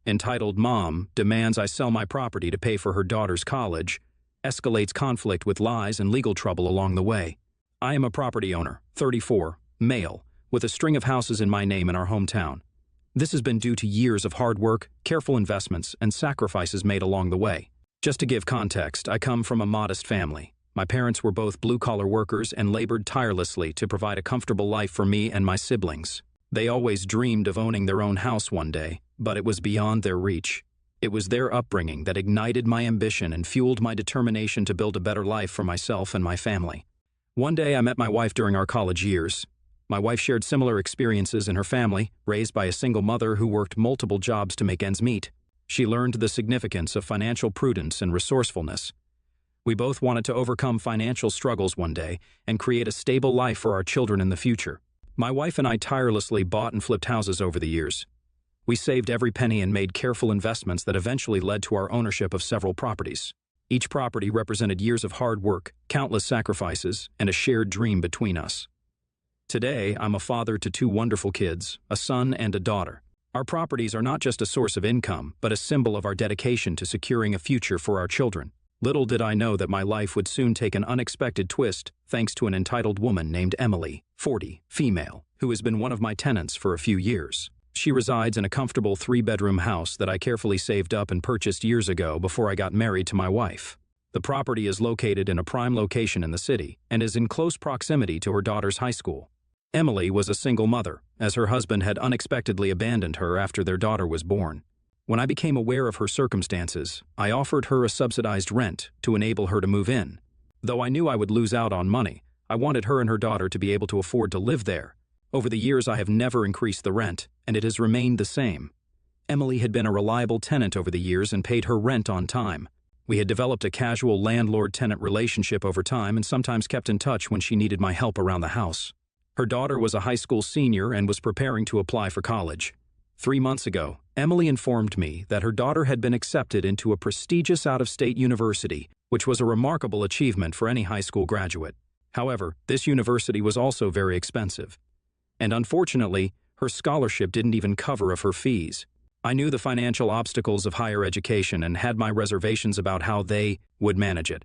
Entitled mom demands I sell my property to pay for her daughter's college, escalates conflict with lies and legal trouble along the way. I am a property owner, 34, male, with a string of houses in my name in our hometown. This has been due to years of hard work, careful investments, and sacrifices made along the way. Just to give context, I come from a modest family. My parents were both blue-collar workers and labored tirelessly to provide a comfortable life for me and my siblings. They always dreamed of owning their own house one day, but it was beyond their reach. It was their upbringing that ignited my ambition and fueled my determination to build a better life for myself and my family. One day I met my wife during our college years. My wife shared similar experiences in her family, raised by a single mother who worked multiple jobs to make ends meet. She learned the significance of financial prudence and resourcefulness. We both wanted to overcome financial struggles one day and create a stable life for our children in the future. My wife and I tirelessly bought and flipped houses over the years. We saved every penny and made careful investments that eventually led to our ownership of several properties. Each property represented years of hard work, countless sacrifices, and a shared dream between us. Today, I'm a father to two wonderful kids, a son and a daughter. Our properties are not just a source of income, but a symbol of our dedication to securing a future for our children. Little did I know that my life would soon take an unexpected twist thanks to an entitled woman named Emily, 40, female, who has been one of my tenants for a few years. She resides in a comfortable 3-bedroom house that I carefully saved up and purchased years ago before I got married to my wife. The property is located in a prime location in the city and is in close proximity to her daughter's high school. Emily was a single mother, as her husband had unexpectedly abandoned her after their daughter was born. When I became aware of her circumstances, I offered her a subsidized rent to enable her to move in. Though I knew I would lose out on money, I wanted her and her daughter to be able to afford to live there. Over the years, I have never increased the rent, and it has remained the same. Emily had been a reliable tenant over the years and paid her rent on time. We had developed a casual landlord-tenant relationship over time and sometimes kept in touch when she needed my help around the house. Her daughter was a high school senior and was preparing to apply for college. 3 months ago, Emily informed me that her daughter had been accepted into a prestigious out-of-state university, which was a remarkable achievement for any high school graduate. However, this university was also very expensive. And unfortunately, her scholarship didn't even cover of her fees. I knew the financial obstacles of higher education and had my reservations about how they would manage it.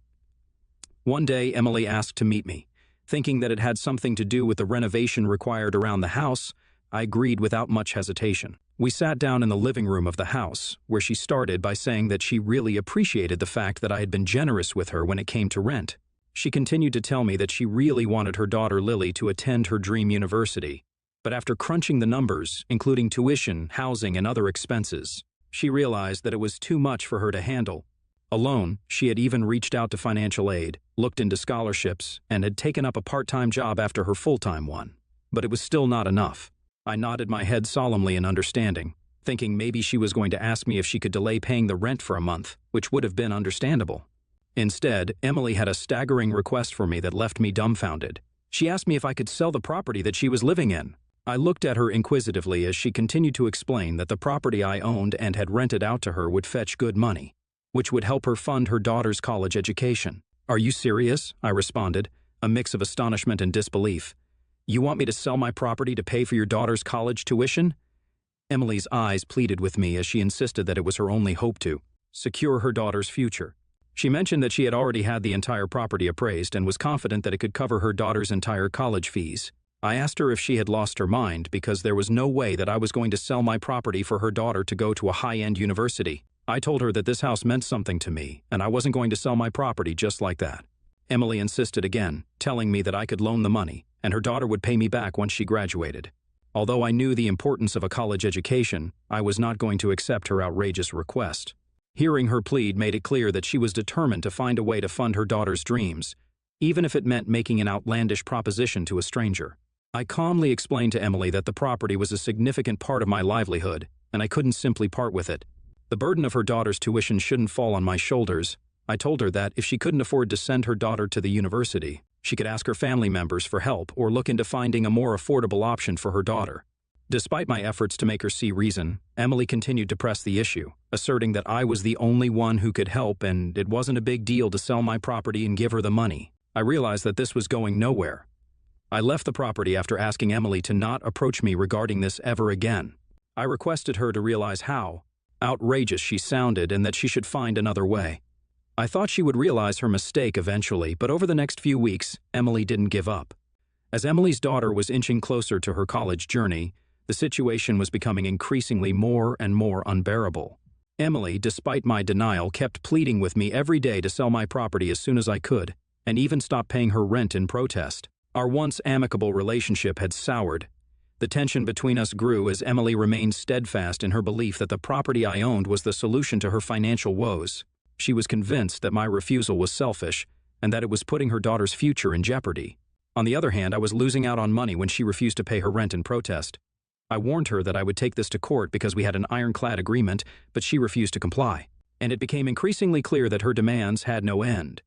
One day, Emily asked to meet me. Thinking that it had something to do with the renovation required around the house, I agreed without much hesitation. We sat down in the living room of the house, where she started by saying that she really appreciated the fact that I had been generous with her when it came to rent. She continued to tell me that she really wanted her daughter Lily to attend her dream university. But after crunching the numbers, including tuition, housing, and other expenses, she realized that it was too much for her to handle. Alone, she had even reached out to financial aid, looked into scholarships, and had taken up a part-time job after her full-time one. But it was still not enough. I nodded my head solemnly in understanding, thinking maybe she was going to ask me if she could delay paying the rent for a month, which would have been understandable. Instead, Emily had a staggering request for me that left me dumbfounded. She asked me if I could sell the property that she was living in. I looked at her inquisitively as she continued to explain that the property I owned and had rented out to her would fetch good money, which would help her fund her daughter's college education. "Are you serious?" I responded, a mix of astonishment and disbelief. "You want me to sell my property to pay for your daughter's college tuition?" Emily's eyes pleaded with me as she insisted that it was her only hope to secure her daughter's future. She mentioned that she had already had the entire property appraised and was confident that it could cover her daughter's entire college fees. I asked her if she had lost her mind because there was no way that I was going to sell my property for her daughter to go to a high-end university. I told her that this house meant something to me, and I wasn't going to sell my property just like that. Emily insisted again, telling me that I could loan the money, and her daughter would pay me back once she graduated. Although I knew the importance of a college education, I was not going to accept her outrageous request. Hearing her plead made it clear that she was determined to find a way to fund her daughter's dreams, even if it meant making an outlandish proposition to a stranger. I calmly explained to Emily that the property was a significant part of my livelihood, and I couldn't simply part with it. The burden of her daughter's tuition shouldn't fall on my shoulders. I told her that if she couldn't afford to send her daughter to the university, she could ask her family members for help or look into finding a more affordable option for her daughter. Despite my efforts to make her see reason, Emily continued to press the issue, asserting that I was the only one who could help and it wasn't a big deal to sell my property and give her the money. I realized that this was going nowhere. I left the property after asking Emily to not approach me regarding this ever again. I requested her to realize how outrageous she sounded and that she should find another way. I thought she would realize her mistake eventually, but over the next few weeks, Emily didn't give up. As Emily's daughter was inching closer to her college journey, the situation was becoming increasingly more and more unbearable. Emily, despite my denial, kept pleading with me every day to sell my property as soon as I could, and even stop paying her rent in protest. Our once amicable relationship had soured. The tension between us grew as Emily remained steadfast in her belief that the property I owned was the solution to her financial woes. She was convinced that my refusal was selfish and that it was putting her daughter's future in jeopardy. On the other hand, I was losing out on money when she refused to pay her rent in protest. I warned her that I would take this to court because we had an ironclad agreement, but she refused to comply, and it became increasingly clear that her demands had no end.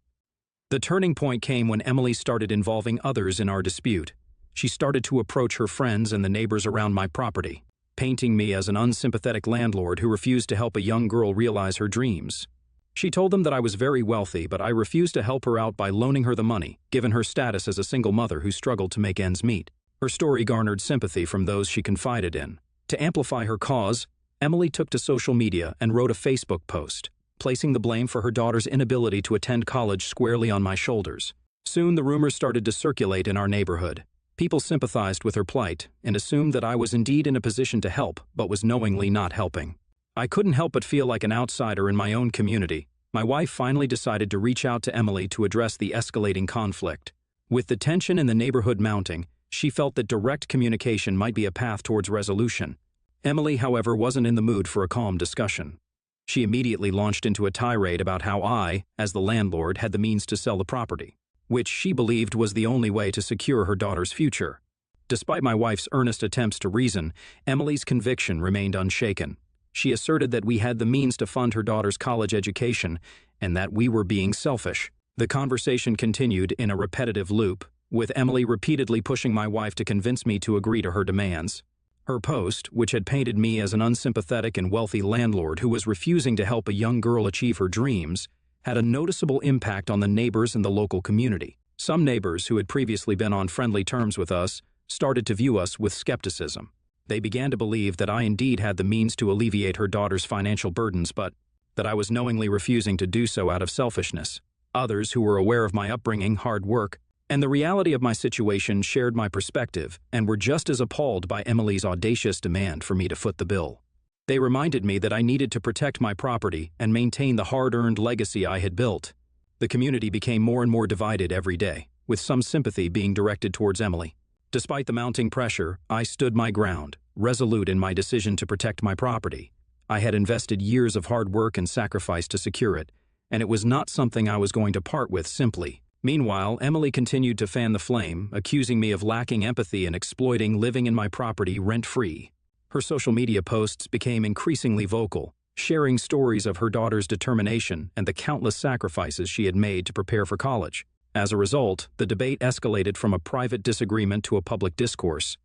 The turning point came when Emily started involving others in our dispute. She started to approach her friends and the neighbors around my property, painting me as an unsympathetic landlord who refused to help a young girl realize her dreams. She told them that I was very wealthy, but I refused to help her out by loaning her the money, given her status as a single mother who struggled to make ends meet. Her story garnered sympathy from those she confided in. To amplify her cause, Emily took to social media and wrote a Facebook post, placing the blame for her daughter's inability to attend college squarely on my shoulders. Soon the rumors started to circulate in our neighborhood. People sympathized with her plight and assumed that I was indeed in a position to help, but was knowingly not helping. I couldn't help but feel like an outsider in my own community. My wife finally decided to reach out to Emily to address the escalating conflict. With the tension in the neighborhood mounting, she felt that direct communication might be a path towards resolution. Emily, however, wasn't in the mood for a calm discussion. She immediately launched into a tirade about how I, as the landlord, had the means to sell the property, which she believed was the only way to secure her daughter's future. Despite my wife's earnest attempts to reason, Emily's conviction remained unshaken. She asserted that we had the means to fund her daughter's college education and that we were being selfish. The conversation continued in a repetitive loop, with Emily repeatedly pushing my wife to convince me to agree to her demands. Her post, which had painted me as an unsympathetic and wealthy landlord who was refusing to help a young girl achieve her dreams, had a noticeable impact on the neighbors in the local community. Some neighbors who had previously been on friendly terms with us started to view us with skepticism. They began to believe that I indeed had the means to alleviate her daughter's financial burdens, but that I was knowingly refusing to do so out of selfishness. Others who were aware of my upbringing, hard work, and the reality of my situation shared my perspective and were just as appalled by Emily's audacious demand for me to foot the bill. They reminded me that I needed to protect my property and maintain the hard-earned legacy I had built. The community became more and more divided every day, with some sympathy being directed towards Emily. Despite the mounting pressure, I stood my ground, resolute in my decision to protect my property. I had invested years of hard work and sacrifice to secure it, and it was not something I was going to part with simply. Meanwhile, Emily continued to fan the flame, accusing me of lacking empathy and exploiting living in my property rent-free. Her social media posts became increasingly vocal, sharing stories of her daughter's determination and the countless sacrifices she had made to prepare for college. As a result, the debate escalated from a private disagreement to a public discourse.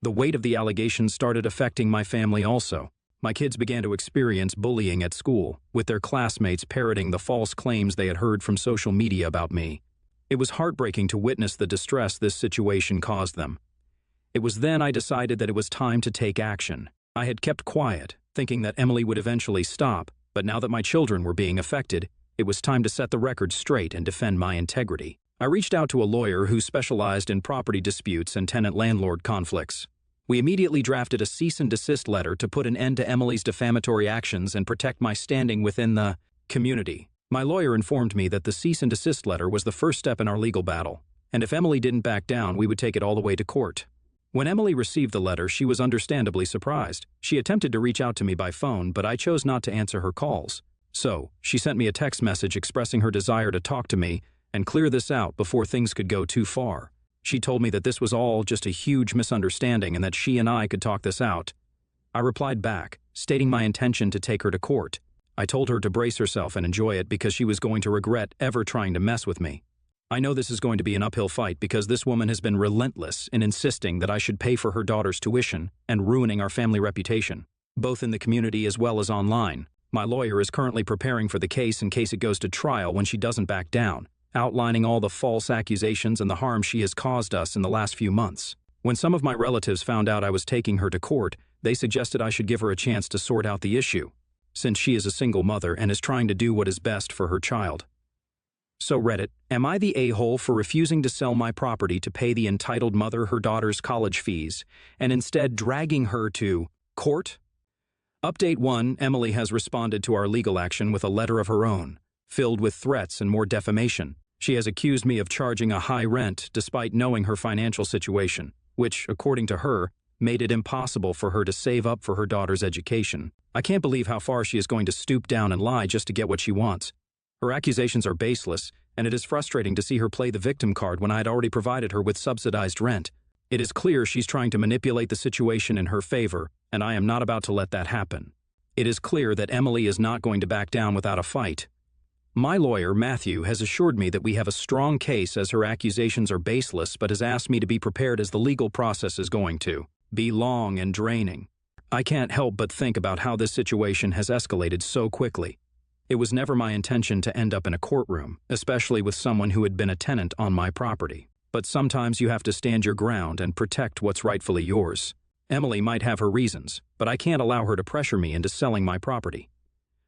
The weight of the allegations started affecting my family also. My kids began to experience bullying at school, with their classmates parroting the false claims they had heard from social media about me. It was heartbreaking to witness the distress this situation caused them. It was then I decided that it was time to take action. I had kept quiet, thinking that Emily would eventually stop, but now that my children were being affected, it was time to set the record straight and defend my integrity. I reached out to a lawyer who specialized in property disputes and tenant-landlord conflicts. We immediately drafted a cease and desist letter to put an end to Emily's defamatory actions and protect my standing within the community. My lawyer informed me that the cease and desist letter was the first step in our legal battle, and if Emily didn't back down, we would take it all the way to court. When Emily received the letter, she was understandably surprised. She attempted to reach out to me by phone, but I chose not to answer her calls. So, she sent me a text message expressing her desire to talk to me and clear this out before things could go too far. She told me that this was all just a huge misunderstanding and that she and I could talk this out. I replied back, stating my intention to take her to court. I told her to brace herself and enjoy it because she was going to regret ever trying to mess with me. I know this is going to be an uphill fight because this woman has been relentless in insisting that I should pay for her daughter's tuition and ruining our family reputation, both in the community as well as online. My lawyer is currently preparing for the case in case it goes to trial when she doesn't back down, outlining all the false accusations and the harm she has caused us in the last few months. When some of my relatives found out I was taking her to court, They suggested I should give her a chance to sort out the issue, since she is a single mother and is trying to do what is best for her child. So Reddit, am I the a-hole for refusing to sell my property to pay the entitled mother her daughter's college fees, and instead dragging her to court? Update 1, Emily has responded to our legal action with a letter of her own, filled with threats and more defamation. She has accused me of charging a high rent despite knowing her financial situation, which, according to her, made it impossible for her to save up for her daughter's education. I can't believe how far she is going to stoop down and lie just to get what she wants. Her accusations are baseless, and it is frustrating to see her play the victim card when I had already provided her with subsidized rent. It is clear she's trying to manipulate the situation in her favor, and I am not about to let that happen. It is clear that Emily is not going to back down without a fight. My lawyer, Matthew, has assured me that we have a strong case as her accusations are baseless, but has asked me to be prepared as the legal process is going to be long and draining. I can't help but think about how this situation has escalated so quickly. It was never my intention to end up in a courtroom, especially with someone who had been a tenant on my property. But sometimes you have to stand your ground and protect what's rightfully yours. Emily might have her reasons, but I can't allow her to pressure me into selling my property.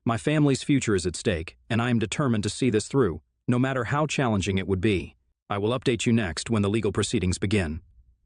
My family's future is at stake, and I am determined to see this through, no matter how challenging it would be. I will update you next when the legal proceedings begin.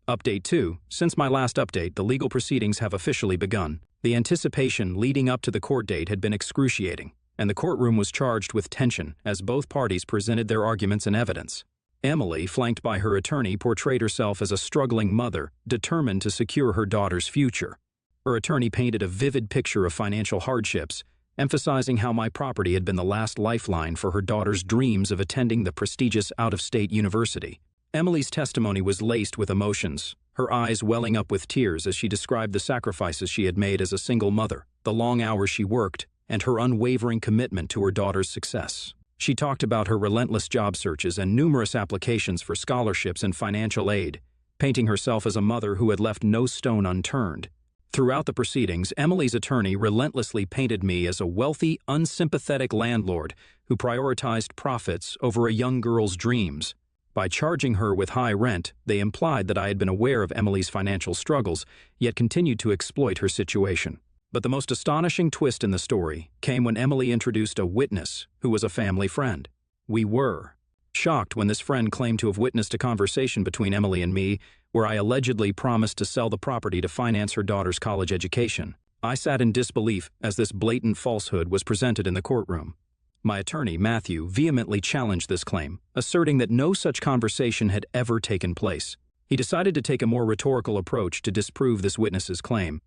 Update 2. Since my last update, the legal proceedings have officially begun. The anticipation leading up to the court date had been excruciating, and the courtroom was charged with tension as both parties presented their arguments and evidence. Emily, flanked by her attorney, portrayed herself as a struggling mother, determined to secure her daughter's future. Her attorney painted a vivid picture of financial hardships, emphasizing how my property had been the last lifeline for her daughter's dreams of attending the prestigious out-of-state university. Emily's testimony was laced with emotions, her eyes welling up with tears as she described the sacrifices she had made as a single mother, the long hours she worked, and her unwavering commitment to her daughter's success. She talked about her relentless job searches and numerous applications for scholarships and financial aid, painting herself as a mother who had left no stone unturned. Throughout the proceedings, Emily's attorney relentlessly painted me as a wealthy, unsympathetic landlord who prioritized profits over a young girl's dreams. By charging her with high rent, they implied that I had been aware of Emily's financial struggles, yet continued to exploit her situation. But the most astonishing twist in the story came when Emily introduced a witness who was a family friend. We were shocked when this friend claimed to have witnessed a conversation between Emily and me where I allegedly promised to sell the property to finance her daughter's college education. I sat in disbelief as this blatant falsehood was presented in the courtroom. My attorney, Matthew, vehemently challenged this claim, asserting that no such conversation had ever taken place. He decided to take a more rhetorical approach to disprove this witness's claim.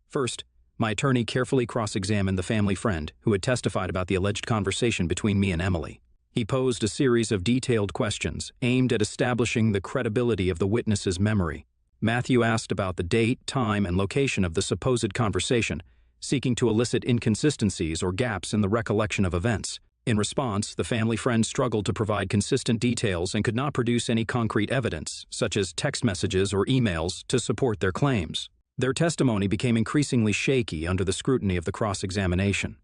First, my attorney carefully cross-examined the family friend who had testified about the alleged conversation between me and Emily. He posed a series of detailed questions aimed at establishing the credibility of the witness's memory. Matthew asked about the date, time, and location of the supposed conversation, seeking to elicit inconsistencies or gaps in the recollection of events. In response, the family friend struggled to provide consistent details and could not produce any concrete evidence, such as text messages or emails, to support their claims. Their testimony became increasingly shaky under the scrutiny of the cross-examination.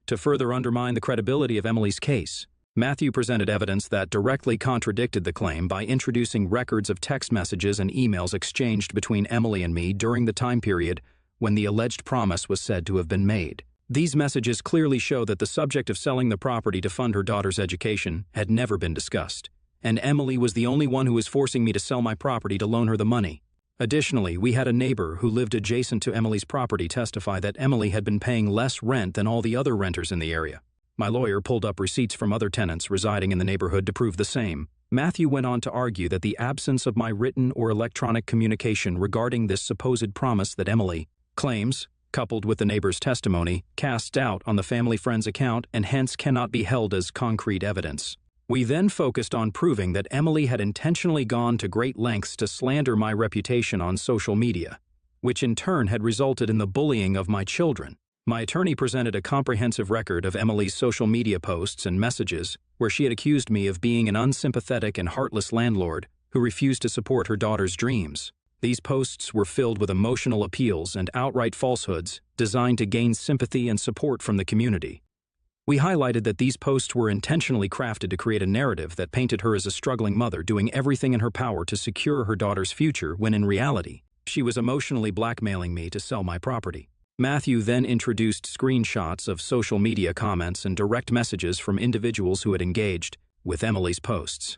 To further undermine the credibility of Emily's case, Matthew presented evidence that directly contradicted the claim by introducing records of text messages and emails exchanged between Emily and me during the time period when the alleged promise was said to have been made. These messages clearly show that the subject of selling the property to fund her daughter's education had never been discussed, and Emily was the only one who was forcing me to sell my property to loan her the money. Additionally, we had a neighbor who lived adjacent to Emily's property testify that Emily had been paying less rent than all the other renters in the area. My lawyer pulled up receipts from other tenants residing in the neighborhood to prove the same. Matthew went on to argue that the absence of my written or electronic communication regarding this supposed promise that Emily claims, coupled with the neighbor's testimony, casts doubt on the family friend's account and hence cannot be held as concrete evidence. We then focused on proving that Emily had intentionally gone to great lengths to slander my reputation on social media, which in turn had resulted in the bullying of my children. My attorney presented a comprehensive record of Emily's social media posts and messages where she had accused me of being an unsympathetic and heartless landlord who refused to support her daughter's dreams. These posts were filled with emotional appeals and outright falsehoods designed to gain sympathy and support from the community. We highlighted that these posts were intentionally crafted to create a narrative that painted her as a struggling mother doing everything in her power to secure her daughter's future when in reality, She was emotionally blackmailing me to sell my property. Matthew then introduced screenshots of social media comments and direct messages from individuals who had engaged with Emily's posts.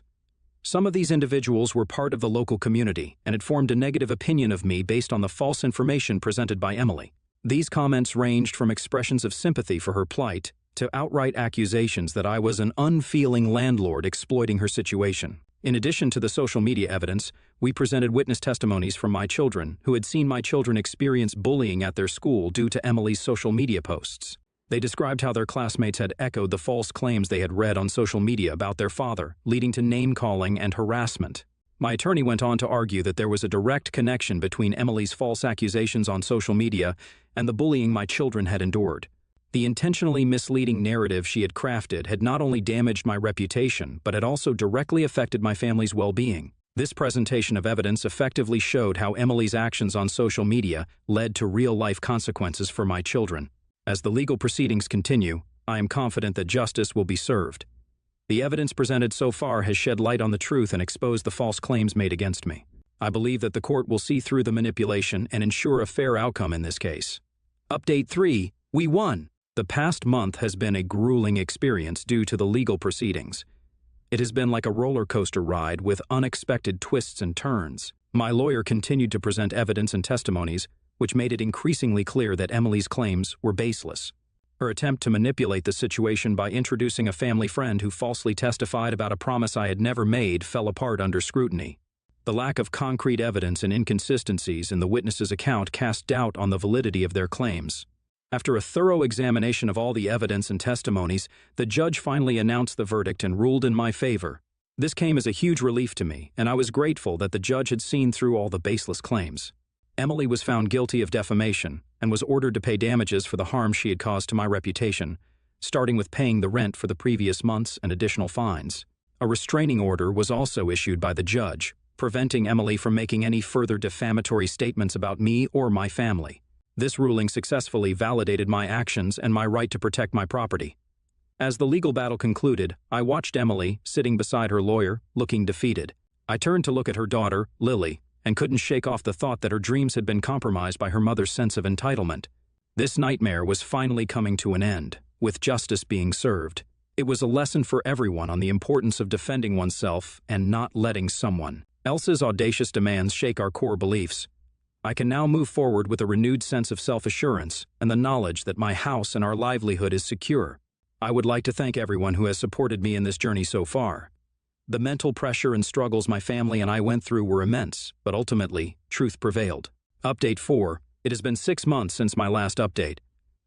Some of these individuals were part of the local community and had formed a negative opinion of me based on the false information presented by Emily. These comments ranged from expressions of sympathy for her plight to outright accusations that I was an unfeeling landlord exploiting her situation. In addition to the social media evidence, we presented witness testimonies from my children who had seen my children experience bullying at their school due to Emily's social media posts. They described how their classmates had echoed the false claims they had read on social media about their father, leading to name-calling and harassment. My attorney went on to argue that there was a direct connection between Emily's false accusations on social media and the bullying my children had endured. The intentionally misleading narrative she had crafted had not only damaged my reputation, but had also directly affected my family's well-being. This presentation of evidence effectively showed how Emily's actions on social media led to real-life consequences for my children. As the legal proceedings continue, I am confident that justice will be served. The evidence presented so far has shed light on the truth and exposed the false claims made against me. I believe that the court will see through the manipulation and ensure a fair outcome in this case. Update 3. We won! The past month has been a grueling experience due to the legal proceedings. It has been like a roller coaster ride with unexpected twists and turns. My lawyer continued to present evidence and testimonies, which made it increasingly clear that Emily's claims were baseless. Her attempt to manipulate the situation by introducing a family friend who falsely testified about a promise I had never made fell apart under scrutiny. The lack of concrete evidence and inconsistencies in the witness's account cast doubt on the validity of their claims. After a thorough examination of all the evidence and testimonies, the judge finally announced the verdict and ruled in my favor. This came as a huge relief to me, and I was grateful that the judge had seen through all the baseless claims. Emily was found guilty of defamation and was ordered to pay damages for the harm she had caused to my reputation, starting with paying the rent for the previous months and additional fines. A restraining order was also issued by the judge, preventing Emily from making any further defamatory statements about me or my family. This ruling successfully validated my actions and my right to protect my property. As the legal battle concluded, I watched Emily, sitting beside her lawyer, looking defeated. I turned to look at her daughter, Lily, and couldn't shake off the thought that her dreams had been compromised by her mother's sense of entitlement. This nightmare was finally coming to an end, with justice being served. It was a lesson for everyone on the importance of defending oneself and not letting someone else's audacious demands shake our core beliefs. I can now move forward with a renewed sense of self-assurance and the knowledge that my house and our livelihood is secure. I would like to thank everyone who has supported me in this journey so far. The mental pressure and struggles my family and I went through were immense, but ultimately, truth prevailed. Update 4. It has been 6 months since my last update.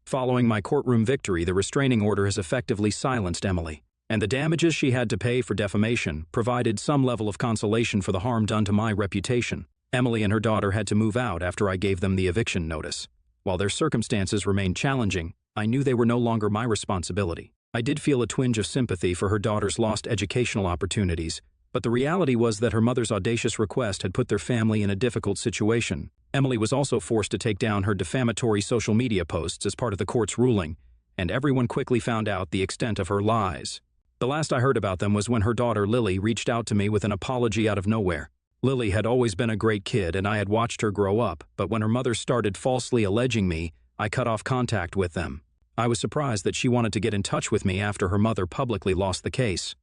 Following my courtroom victory, the restraining order has effectively silenced Emily, and the damages she had to pay for defamation provided some level of consolation for the harm done to my reputation. Emily and her daughter had to move out after I gave them the eviction notice. While their circumstances remained challenging, I knew they were no longer my responsibility. I did feel a twinge of sympathy for her daughter's lost educational opportunities, but the reality was that her mother's audacious request had put their family in a difficult situation. Emily was also forced to take down her defamatory social media posts as part of the court's ruling, and everyone quickly found out the extent of her lies. The last I heard about them was when her daughter Lily reached out to me with an apology out of nowhere. Lily had always been a great kid and I had watched her grow up, but when her mother started falsely alleging me, I cut off contact with them. I was surprised that she wanted to get in touch with me after her mother publicly lost the case.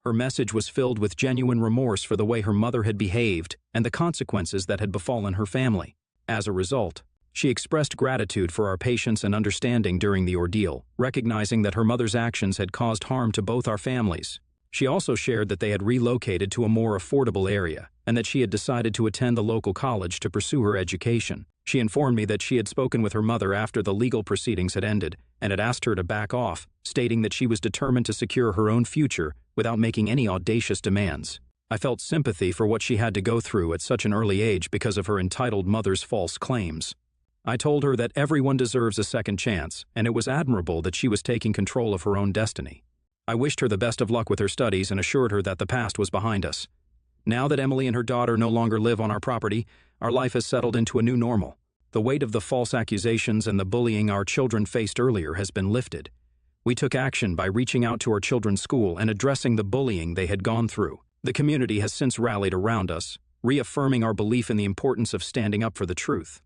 Her message was filled with genuine remorse for the way her mother had behaved and the consequences that had befallen her family. As a result, she expressed gratitude for our patience and understanding during the ordeal, recognizing that her mother's actions had caused harm to both our families. She also shared that they had relocated to a more affordable area and that she had decided to attend the local college to pursue her education. She informed me that she had spoken with her mother after the legal proceedings had ended and had asked her to back off, stating that she was determined to secure her own future without making any audacious demands. I felt sympathy for what she had to go through at such an early age because of her entitled mother's false claims. I told her that everyone deserves a second chance, and it was admirable that she was taking control of her own destiny. I wished her the best of luck with her studies and assured her that the past was behind us. Now that Emily and her daughter no longer live on our property, our life has settled into a new normal. The weight of the false accusations and the bullying our children faced earlier has been lifted. We took action by reaching out to our children's school and addressing the bullying they had gone through. The community has since rallied around us, reaffirming our belief in the importance of standing up for the truth.